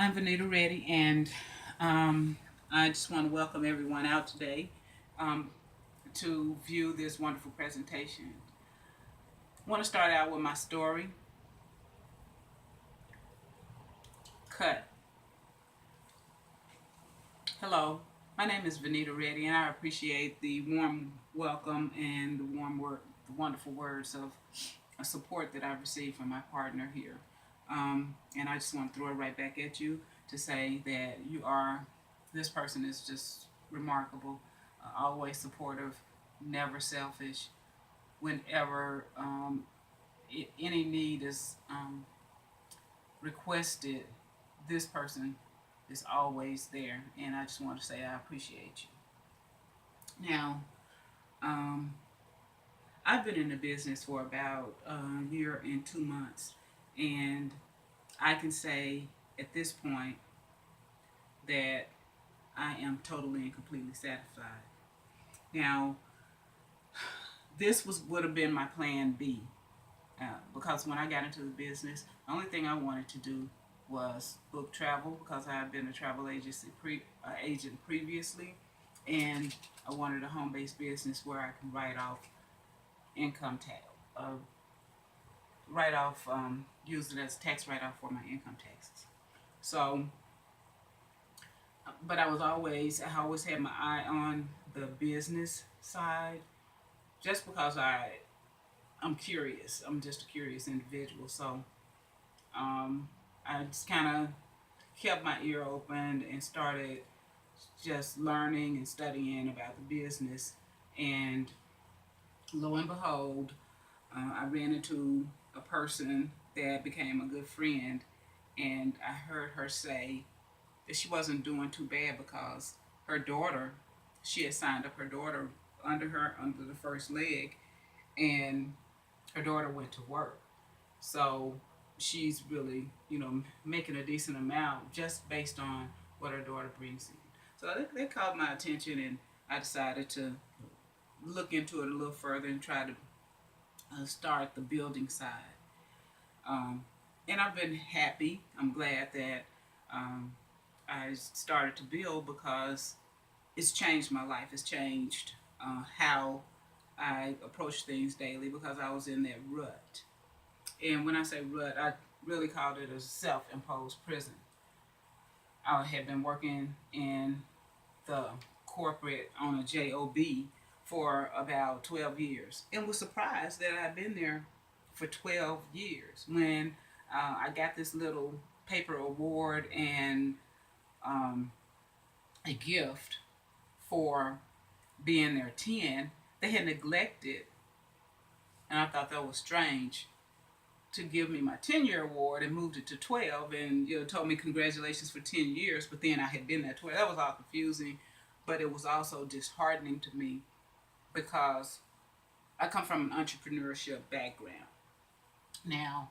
I'm Vanita Reddy, and um, I just want to welcome everyone out today um, to view this wonderful presentation. I want to start out with my story, Cut. Hello, my name is Vanita Reddy, and I appreciate the warm welcome and the wonderful words of support that I've received from my partner here. And I just want to throw it right back at you to say that this person is just remarkable, always supportive, never selfish. Whenever any need is requested, this person is always there. And I just want to say I appreciate you. Now, um, I've been in the business for about a year and 2 months, and I can say at this point that I am totally and completely satisfied. Now, this would have been my plan B, because when I got into the business, the only thing I wanted to do was book travel because I had been a travel agent previously, and I wanted a home-based business where I can write off income tax, use it as tax write-off for my income taxes. So, but I always had my eye on the business side, just because I'm curious. I'm just a curious individual. So um, I just kind of kept my ear open and started just learning and studying about the business. And lo and behold, I ran into a person that became a good friend, and I heard her say that she wasn't doing too bad because her daughter, she had signed up her daughter under the first leg, and her daughter went to work. So she's really, making a decent amount just based on what her daughter brings in. So they caught my attention, and I decided to look into it a little further and try to start the building side. Um, and I've been happy. I'm glad that um, I started to build because it's changed my life. It's changed how I approach things daily because I was in that rut. And when I say rut, I really called it a self-imposed prison. I had been working in the corporate on a job for about 12 years and was surprised that I'd been there for 12 years when I got this little paper award and um, a gift for being there 10. They had neglected, and I thought that was strange, to give me my 10-year award and moved it to 12, and told me congratulations for 10 years, but then I had been there 12. That was all confusing, but it was also disheartening to me because I come from an entrepreneurship background. Now,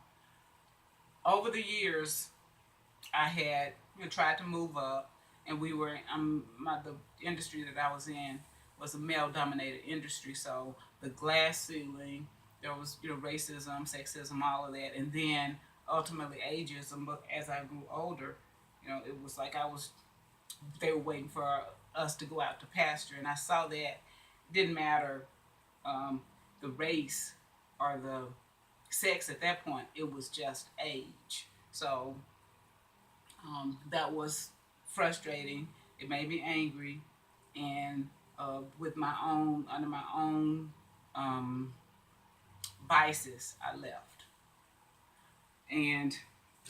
over the years, I had tried to move up, and we were the industry that I was in was a male dominated industry, so the glass ceiling, there was racism, sexism, all of that, and then ultimately ageism. But as I grew older, it was like they were waiting for us to go out to pasture, and I saw that it didn't matter um, the race or the sex at that point. It was just age. So that was frustrating. It made me angry, and under my own um, biases, I left, and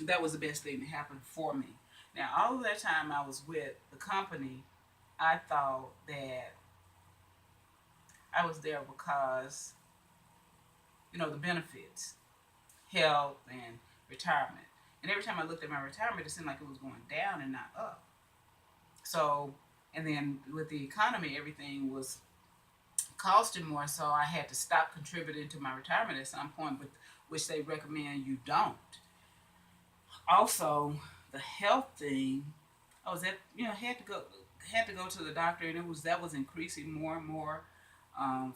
that was the best thing that happened for me. Now, all of that time I was with the company, I thought that I was there because the benefits, health, and retirement. And every time I looked at my retirement, it seemed like it was going down and not up. So, and then with the economy, everything was costing more, so I had to stop contributing to my retirement at some point, with which they recommend you don't. Also, the health thing, I was at had to go to the doctor, and it was that was increasing more and more.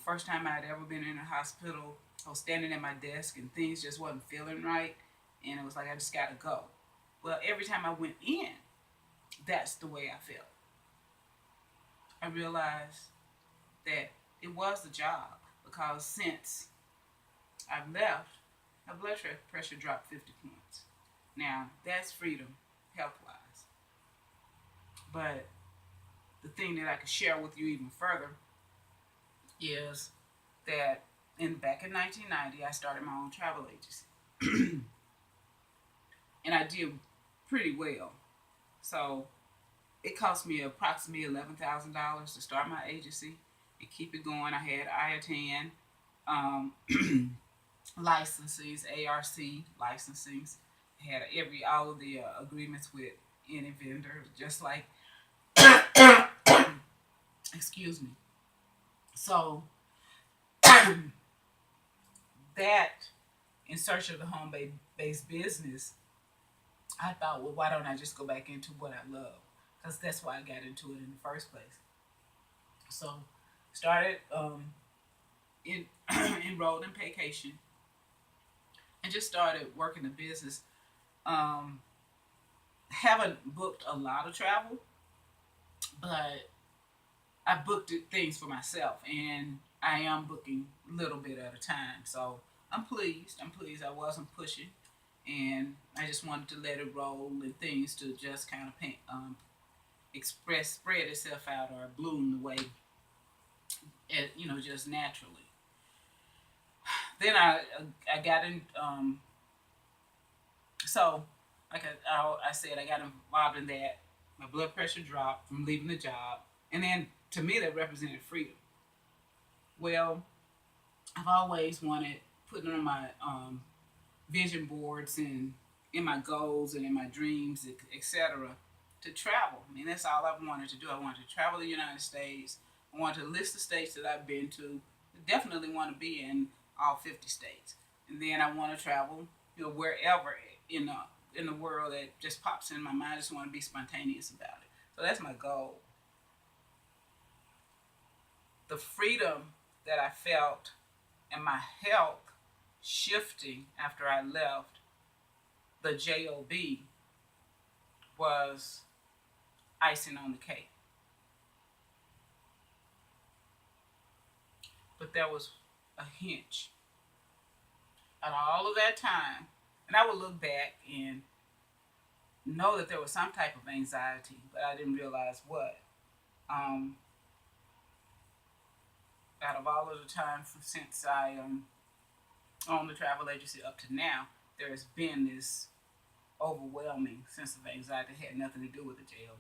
First time I had ever been in a hospital, I was standing at my desk and things just wasn't feeling right, and it was like I just got to go. Well, every time I went in, that's the way I felt. I realized that it was the job because since I've left, my blood pressure dropped 50 points. Now, that's freedom health wise. But the thing that I could share with you even further is that back in 1990, I started my own travel agency, and I did pretty well. So it cost me approximately $11,000 to start my agency and keep it going. I had IATAN licenses, ARC licensings. I had all of the agreements with any vendor, just like excuse me. So that in search of the home based business, I thought, well, why don't I just go back into what I love? Because that's why I got into it in the first place. So started in enrolled in vacation and just started working the business. Um, haven't booked a lot of travel, but I booked things for myself, and I am booking a little bit at a time. So I'm pleased. I'm pleased. I wasn't pushing, and I just wanted to let it roll and things to just kind of spread itself out or bloom the way just naturally. Then I got in. So like I said, I got involved in that. My blood pressure dropped from leaving the job, and then to me that represented freedom. Well, I've always wanted putting on my vision boards and in my goals and in my dreams, etc., to travel. I mean, that's all I've wanted to do. I wanted to travel the United States. I wanted to list the states that I've been to. I definitely want to be in all 50 states. And then I want to travel, wherever in the in the world that just pops in my mind. I just want to be spontaneous about it. So that's my goal. The freedom that I felt and my health shifting after I left the job was icing on the cake. But there was a hinge out of all of that time, and I would look back and know that there was some type of anxiety, but I didn't realize what. Um, Out of all of the time since I owned the travel agency up to now, there has been this overwhelming sense of anxiety that had nothing to do with the job.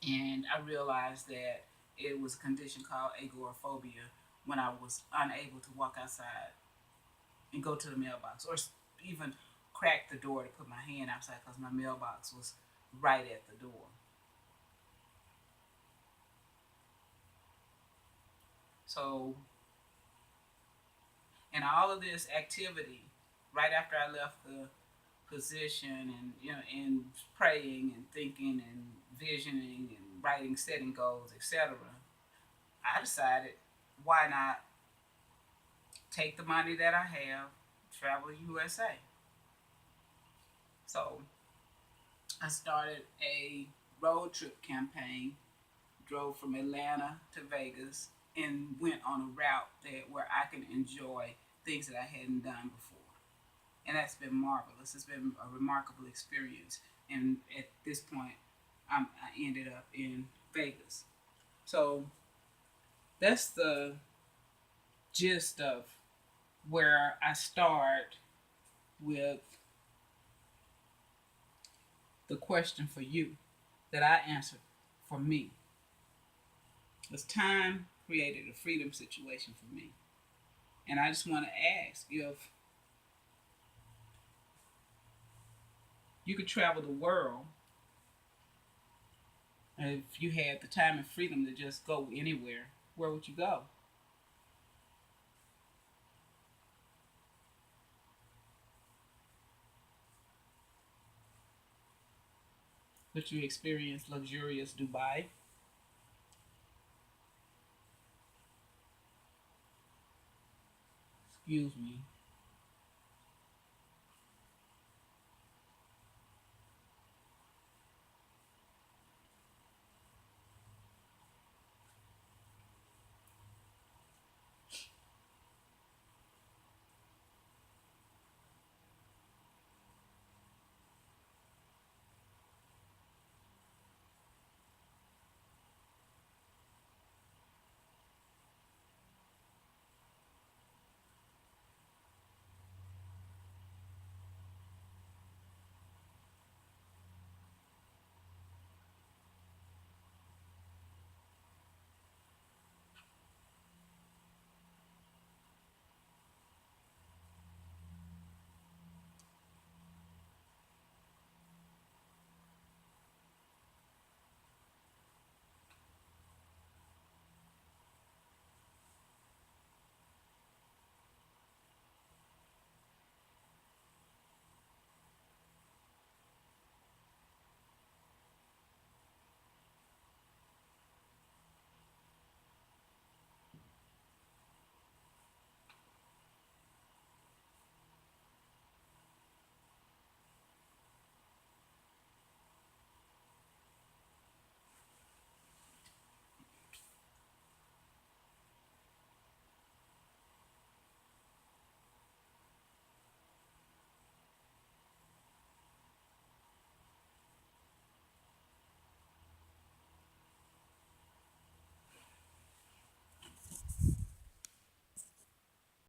And I realized that it was a condition called agoraphobia when I was unable to walk outside and go to the mailbox or even crack the door to put my hand outside because my mailbox was right at the door. So, in all of this activity, right after I left the position and and praying and thinking and visioning and writing, setting goals, etc., I decided, why not take the money that I have, travel USA. So I started a road trip campaign, drove from Atlanta to Vegas, and went on a route where I can enjoy things that I hadn't done before. And that's been marvelous. It's been a remarkable experience. And at this point, I ended up in Vegas. So that's the gist of where I start with the question for you that I answered for me. This time created a freedom situation for me. And I just want to ask, if you could travel the world, and if you had the time and freedom to just go anywhere, where would you go? Would you experience luxurious Dubai? Excuse me.